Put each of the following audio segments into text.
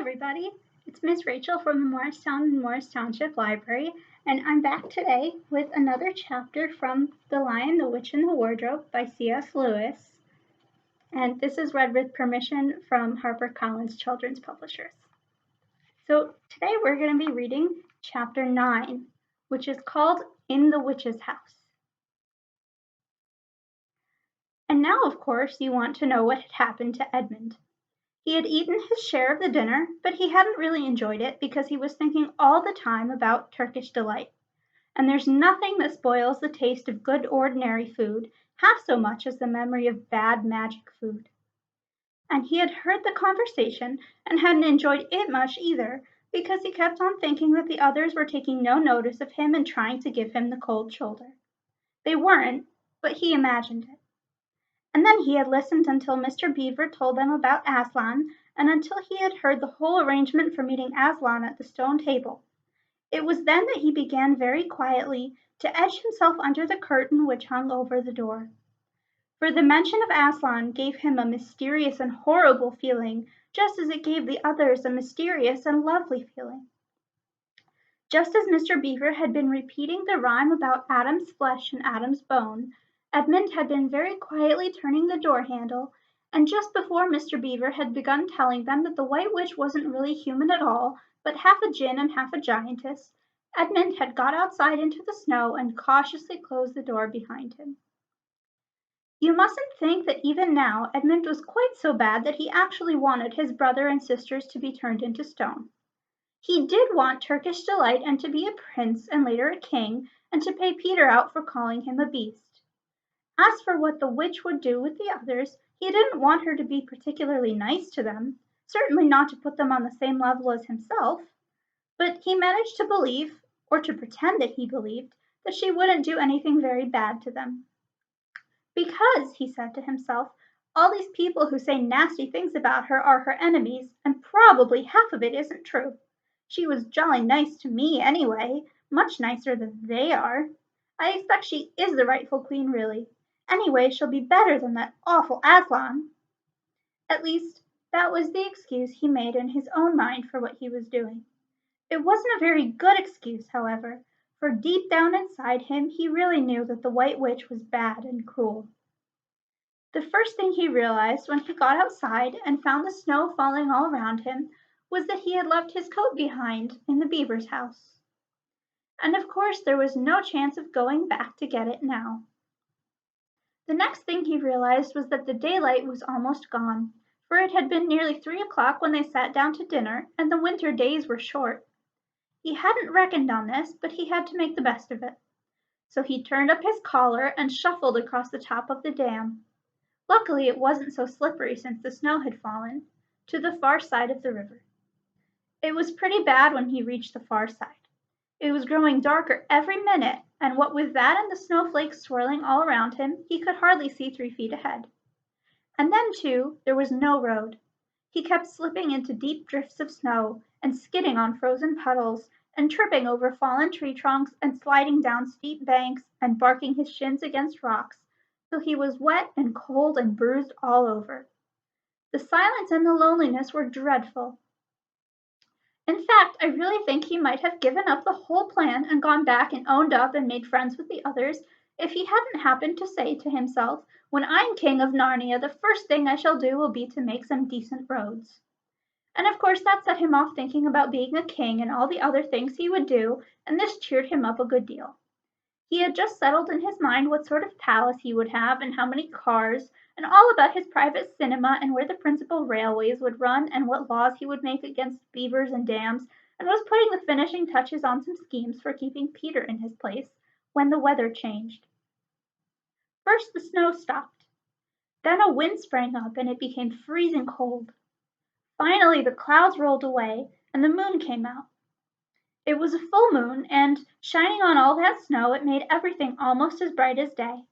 everybody. It's Miss Rachel from the Morristown and Morris Township Library, and I'm back today with another chapter from The Lion, the Witch, and the Wardrobe by C.S. Lewis. And this is read with permission from HarperCollins Children's Publishers. So today we're going to be reading chapter 9, which is called In the Witch's House. And now, of course, you want to know what had happened to Edmund. He had eaten his share of the dinner, but he hadn't really enjoyed it because he was thinking all the time about Turkish delight. And there's nothing that spoils the taste of good ordinary food half so much as the memory of bad magic food. And he had heard the conversation and hadn't enjoyed it much either because he kept on thinking that the others were taking no notice of him and trying to give him the cold shoulder. They weren't, but he imagined it. And then he had listened until Mr. Beaver told them about Aslan, and until he had heard the whole arrangement for meeting Aslan at the stone table. It was then that he began very quietly to edge himself under the curtain which hung over the door. For the mention of Aslan gave him a mysterious and horrible feeling, just as it gave the others a mysterious and lovely feeling. Just as Mr. Beaver had been repeating the rhyme about Adam's flesh and Adam's bone, Edmund had been very quietly turning the door handle, and just before Mr. Beaver had begun telling them that the White Witch wasn't really human at all, but half a djinn and half a giantess, Edmund had got outside into the snow and cautiously closed the door behind him. You mustn't think that even now Edmund was quite so bad that he actually wanted his brother and sisters to be turned into stone. He did want Turkish delight and to be a prince and later a king, and to pay Peter out for calling him a beast. As for what the witch would do with the others, he didn't want her to be particularly nice to them, certainly not to put them on the same level as himself. But he managed to believe, or to pretend that he believed, that she wouldn't do anything very bad to them. Because, he said to himself, all these people who say nasty things about her are her enemies, and probably half of it isn't true. She was jolly nice to me anyway, much nicer than they are. I expect she is the rightful queen really. Anyway, she'll be better than that awful Aslan. At least, that was the excuse he made in his own mind for what he was doing. It wasn't a very good excuse, however, for deep down inside him he really knew that the White Witch was bad and cruel. The first thing he realized when he got outside and found the snow falling all around him was that he had left his coat behind in the beaver's house. And of course there was no chance of going back to get it now. The next thing he realized was that the daylight was almost gone, for it had been nearly 3 o'clock when they sat down to dinner, and the winter days were short. He hadn't reckoned on this, but he had to make the best of it. So he turned up his collar and shuffled across the top of the dam. Luckily it wasn't so slippery since the snow had fallen, to the far side of the river. It was pretty bad when he reached the far side. It was growing darker every minute, and what with that and the snowflakes swirling all around him, he could hardly see 3 feet ahead. And then, too, there was no road. He kept slipping into deep drifts of snow, and skidding on frozen puddles, and tripping over fallen tree trunks, and sliding down steep banks, and barking his shins against rocks, till he was wet and cold and bruised all over. The silence and the loneliness were dreadful. In fact, I really think he might have given up the whole plan and gone back and owned up and made friends with the others if he hadn't happened to say to himself, when I'm king of Narnia, the first thing I shall do will be to make some decent roads. And of course that set him off thinking about being a king and all the other things he would do, and this cheered him up a good deal. He had just settled in his mind what sort of palace he would have and how many cars, and all about his private cinema and where the principal railways would run and what laws he would make against beavers and dams, and was putting the finishing touches on some schemes for keeping Peter in his place when the weather changed. First the snow stopped. Then a wind sprang up and it became freezing cold. Finally the clouds rolled away and the moon came out. It was a full moon, and, shining on all that snow, it made everything almost as bright as day.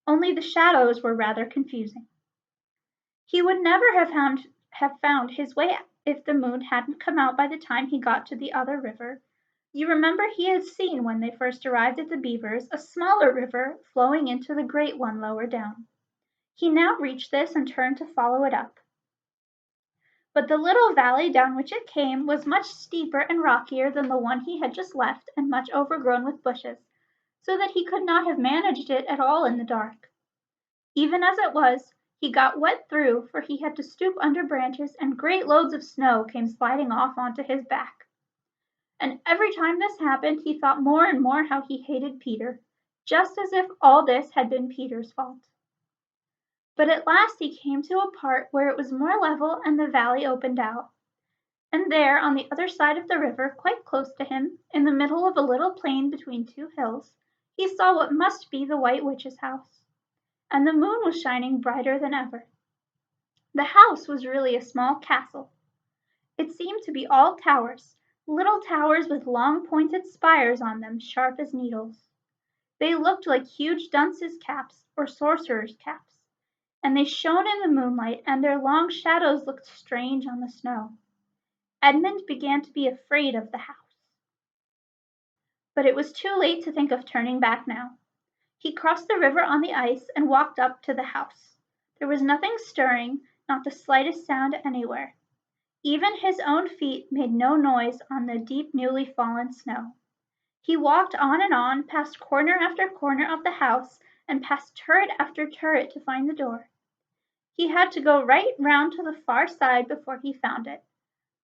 Only the shadows were rather confusing. He would never have found his way if the moon hadn't come out by the time he got to the other river. You remember he had seen when they first arrived at the beavers a smaller river flowing into the great one lower down. He now reached this and turned to follow it up. But the little valley down which it came was much steeper and rockier than the one he had just left, and much overgrown with bushes, so that he could not have managed it at all in the dark. Even as it was, he got wet through, for he had to stoop under branches, and great loads of snow came sliding off onto his back. And every time this happened, he thought more and more how he hated Peter, just as if all this had been Peter's fault. But at last he came to a part where it was more level and the valley opened out. And there, on the other side of the river, quite close to him, in the middle of a little plain between two hills, he saw what must be the White Witch's house. And the moon was shining brighter than ever. The house was really a small castle. It seemed to be all towers, little towers with long pointed spires on them, sharp as needles. They looked like huge dunces' caps or sorcerers' caps, and they shone in the moonlight, and their long shadows looked strange on the snow. Edmund began to be afraid of the house. But it was too late to think of turning back now. He crossed the river on the ice and walked up to the house. There was nothing stirring, not the slightest sound anywhere. Even his own feet made no noise on the deep newly fallen snow. He walked on, past corner after corner of the house, and past turret after turret to find the door. He had to go right round to the far side before he found it.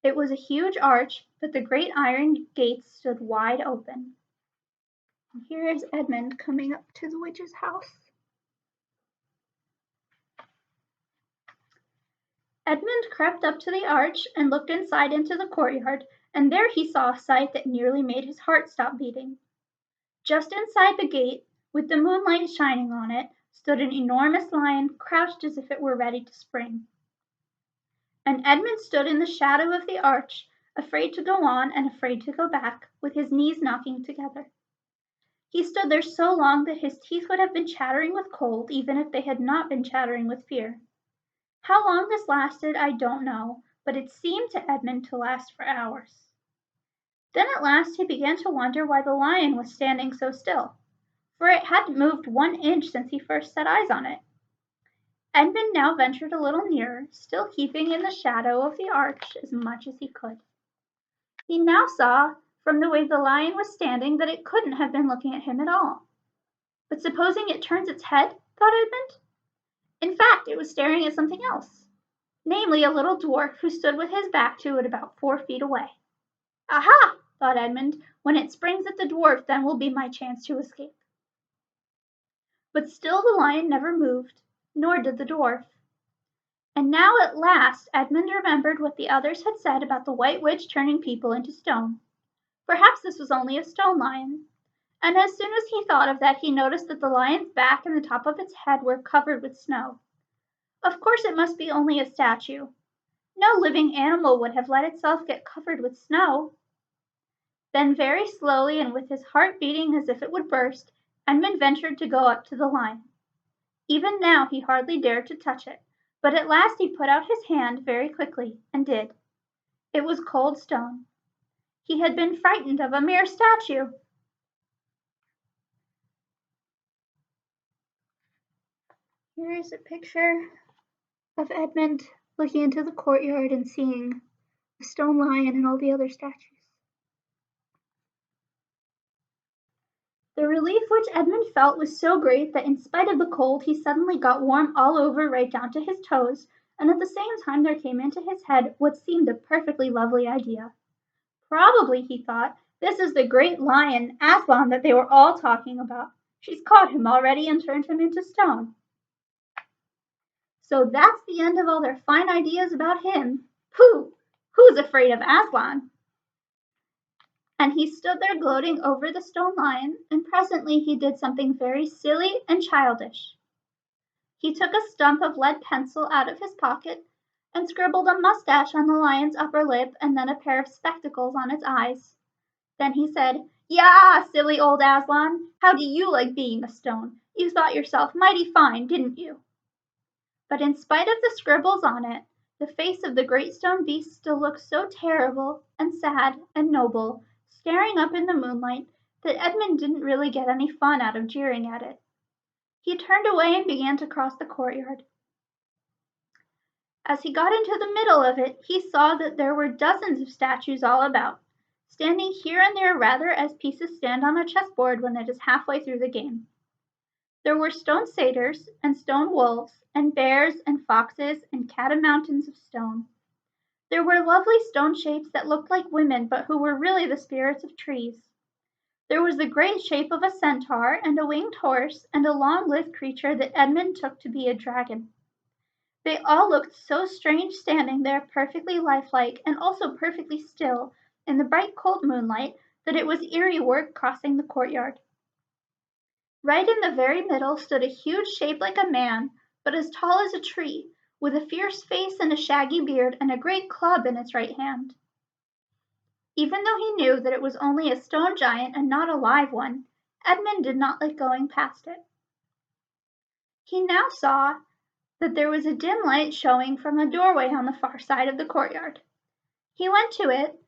It was a huge arch, but the great iron gates stood wide open. And here is Edmund coming up to the witch's house. Edmund crept up to the arch and looked inside into the courtyard, and there he saw a sight that nearly made his heart stop beating. Just inside the gate, with the moonlight shining on it, stood an enormous lion, crouched as if it were ready to spring. And Edmund stood in the shadow of the arch, afraid to go on and afraid to go back, with his knees knocking together. He stood there so long that his teeth would have been chattering with cold, even if they had not been chattering with fear. How long this lasted, I don't know, but it seemed to Edmund to last for hours. Then at last he began to wonder why the lion was standing so still, for it hadn't moved 1 inch since he first set eyes on it. Edmund now ventured a little nearer, still keeping in the shadow of the arch as much as he could. He now saw, from the way the lion was standing, that it couldn't have been looking at him at all. But supposing it turns its head, thought Edmund? In fact, it was staring at something else, namely a little dwarf who stood with his back to it about 4 feet away. Aha, thought Edmund, when it springs at the dwarf, then will be my chance to escape. But still the lion never moved, nor did the dwarf. And now at last Edmund remembered what the others had said about the White Witch turning people into stone. Perhaps this was only a stone lion. And as soon as he thought of that, he noticed that the lion's back and the top of its head were covered with snow. Of course it must be only a statue. No living animal would have let itself get covered with snow. Then very slowly and with his heart beating as if it would burst, Edmund ventured to go up to the lion. Even now he hardly dared to touch it, but at last he put out his hand very quickly, and did. It was cold stone. He had been frightened of a mere statue. Here is a picture of Edmund looking into the courtyard and seeing the stone lion and all the other statues. The relief which Edmund felt was so great that in spite of the cold he suddenly got warm all over right down to his toes, and at the same time there came into his head what seemed a perfectly lovely idea. Probably, he thought, this is the great lion, Aslan, that they were all talking about. She's caught him already and turned him into stone. So that's the end of all their fine ideas about him. Pooh! Who's afraid of Aslan? And he stood there gloating over the stone lion, and presently he did something very silly and childish. He took a stump of lead pencil out of his pocket and scribbled a mustache on the lion's upper lip and then a pair of spectacles on its eyes. Then he said, "Yah, silly old Aslan, how do you like being a stone? You thought yourself mighty fine, didn't you?" But in spite of the scribbles on it, the face of the great stone beast still looked so terrible and sad and noble, staring up in the moonlight, that Edmund didn't really get any fun out of jeering at it. He turned away and began to cross the courtyard. As he got into the middle of it, he saw that there were dozens of statues all about, standing here and there rather as pieces stand on a chessboard when it is halfway through the game. There were stone satyrs and stone wolves and bears and foxes and catamountains of stone. There were lovely stone shapes that looked like women but who were really the spirits of trees. There was the great shape of a centaur and a winged horse and a long-lived creature that Edmund took to be a dragon. They all looked so strange standing there perfectly lifelike and also perfectly still in the bright cold moonlight that it was eerie work crossing the courtyard. Right in the very middle stood a huge shape like a man, but as tall as a tree, with a fierce face and a shaggy beard and a great club in its right hand. Even though he knew that it was only a stone giant and not a live one, Edmund did not like going past it. He now saw that there was a dim light showing from a doorway on the far side of the courtyard. He went to it.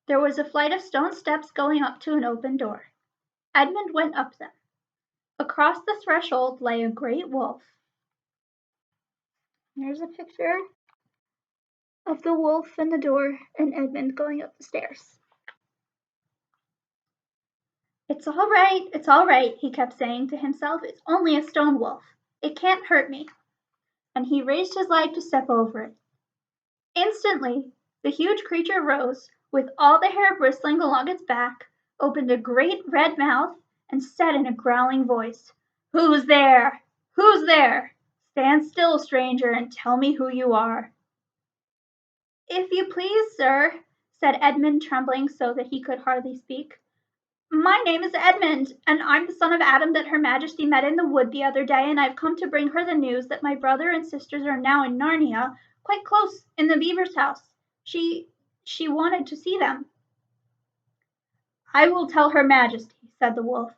There was a flight of stone steps going up to an open door. Edmund went up them. Across the threshold lay a great wolf. Here's a picture of the wolf and the door and Edmund going up the stairs. It's all right, he kept saying to himself. It's only a stone wolf. It can't hurt me. And he raised his leg to step over it. Instantly, the huge creature rose, with all the hair bristling along its back, opened a great red mouth, and said in a growling voice, "Who's there? Who's there? Stand still, stranger, and tell me who you are." "If you please, sir," said Edmund, trembling so that he could hardly speak. "My name is Edmund, and I'm the son of Adam that Her Majesty met in the wood the other day, and I've come to bring her the news that my brother and sisters are now in Narnia, quite close, in the beaver's house. She wanted to see them." "I will tell Her Majesty," said the wolf.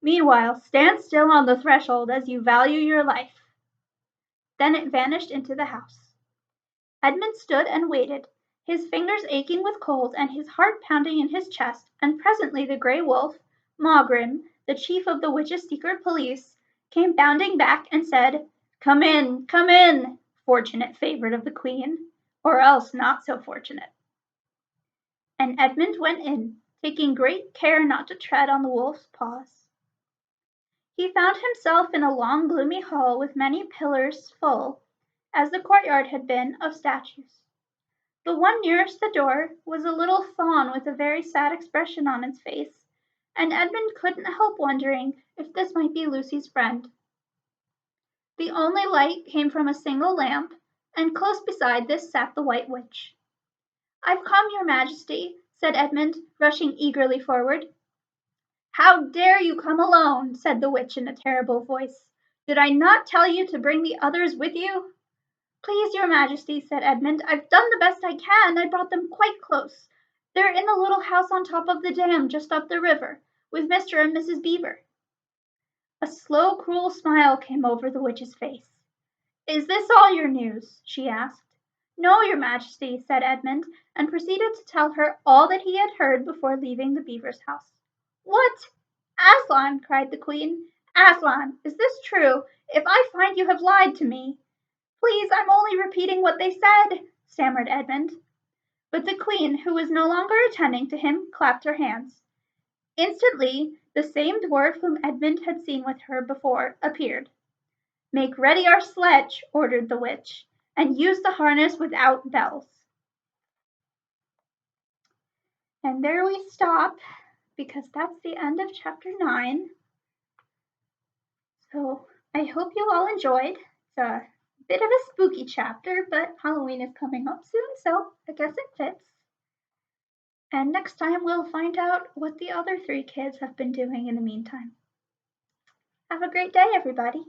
"Meanwhile, stand still on the threshold as you value your life." Then it vanished into the house. Edmund stood and waited, his fingers aching with cold and his heart pounding in his chest, and presently the grey wolf, Maugrim, the chief of the witches' secret police, came bounding back and said, come in, fortunate favourite of the Queen, or else not so fortunate." And Edmund went in, taking great care not to tread on the wolf's paws. He found himself in a long gloomy hall with many pillars full, as the courtyard had been, of statues. The one nearest the door was a little fawn with a very sad expression on its face, and Edmund couldn't help wondering if this might be Lucy's friend. The only light came from a single lamp, and close beside this sat the White Witch. "I've come, your Majesty," said Edmund, rushing eagerly forward. "How dare you come alone?" said the witch in a terrible voice. "Did I not tell you to bring the others with you?" "Please, your Majesty," said Edmund, "I've done the best I can. I brought them quite close. They're in the little house on top of the dam just up the river, with Mr. and Mrs. Beaver." A slow, cruel smile came over the witch's face. "Is this all your news?" she asked. "No, your Majesty," said Edmund, and proceeded to tell her all that he had heard before leaving the beaver's house. "What? Aslan!" cried the Queen. "Aslan, is this true? If I find you have lied to me—" "Please, I'm only repeating what they said," stammered Edmund. But the Queen, who was no longer attending to him, clapped her hands. Instantly, the same dwarf whom Edmund had seen with her before appeared. "Make ready our sledge," ordered the witch, "and use the harness without bells." And there we stop, because that's the end of chapter 9. So I hope you all enjoyed. It's a bit of a spooky chapter, but Halloween is coming up soon, so I guess it fits. And next time we'll find out what the other 3 kids have been doing in the meantime. Have a great day, everybody.